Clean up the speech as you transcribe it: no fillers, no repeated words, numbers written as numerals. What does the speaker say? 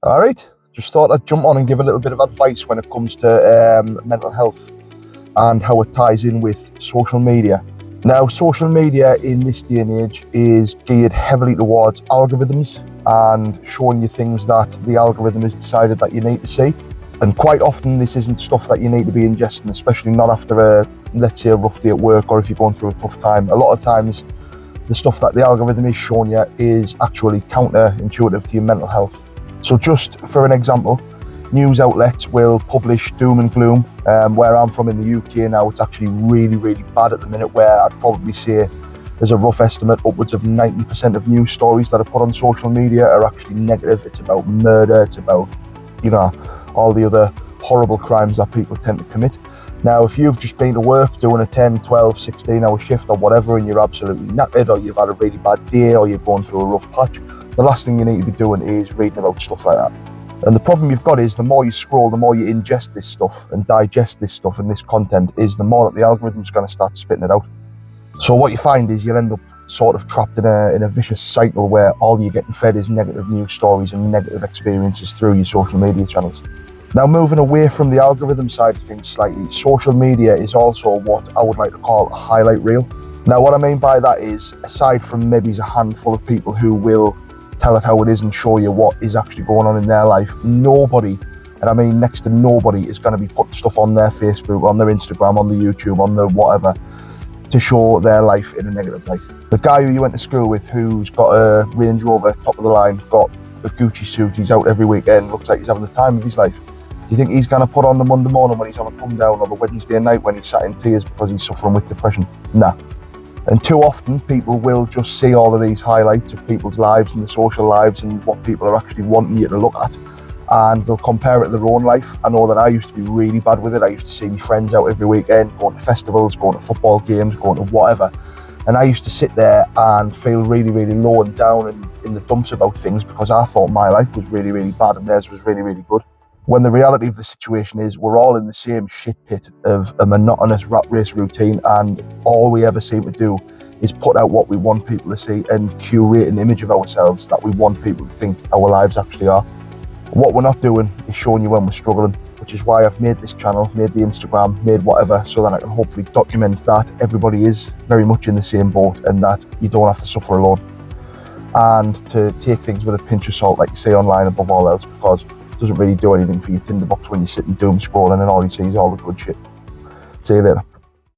All right, just thought I'd jump on and give a little bit of advice when it comes to mental health and how it ties in with social media. Now, social media in this day and age is geared heavily towards algorithms and showing you things that the algorithm has decided that you need to see. And quite often this isn't stuff that you need to be ingesting, especially not after let's say a rough day at work, or if you're going through a tough time. A lot of times the stuff that the algorithm is showing you is actually counterintuitive to your mental health. So just for an example, news outlets will publish doom and gloom. Where I'm from in the UK now, it's actually really, really bad at the minute, where I'd probably say, as a rough estimate, upwards of 90% of news stories that are put on social media are actually negative. It's about murder, it's about, all the other horrible crimes that people tend to commit. Now, if you've just been to work doing a 10, 12, 16-hour shift or whatever, and you're absolutely knackered, or you've had a really bad day, or you're going through a rough patch, the last thing you need to be doing is reading about stuff like that. And the problem you've got is the more you scroll, the more you ingest this stuff and digest this stuff and this content, is the more that the algorithm's going to start spitting it out. So what you find is you'll end up sort of trapped in a vicious cycle where all you're getting fed is negative news stories and negative experiences through your social media channels. Now, moving away from the algorithm side of things slightly, social media is also what I would like to call a highlight reel. Now, what I mean by that is, aside from maybe a handful of people who will tell it how it is and show you what is actually going on in their life, nobody, and I mean next to nobody, is going to be putting stuff on their Facebook, on their Instagram, on the YouTube, on the whatever, to show their life in a negative light. The guy who you went to school with, who's got a Range Rover, top of the line, got a Gucci suit, he's out every weekend, looks like he's having the time of his life. Do you think he's going to put on the Monday morning when he's on a come down, or the Wednesday night when he's sat in tears because he's suffering with depression? Nah. And too often people will just see all of these highlights of people's lives and the social lives and what people are actually wanting you to look at, and they'll compare it to their own life. I know that I used to be really bad with it. I used to see my friends out every weekend, going to festivals, going to football games, going to whatever. And I used to sit there and feel really, really low and down and in the dumps about things, because I thought my life was really, really bad and theirs was really, really good. When the reality of the situation is, we're all in the same shit pit of a monotonous rat race routine, and all we ever seem to do is put out what we want people to see and curate an image of ourselves that we want people to think our lives actually are. What we're not doing is showing you when we're struggling, which is why I've made this channel, made the Instagram, made whatever, so that I can hopefully document that everybody is very much in the same boat and that you don't have to suffer alone. And to take things with a pinch of salt, like you say online, above all else, because it doesn't really do anything for your tinderbox when you're sitting doom scrolling and all you see is all the good shit. See you later.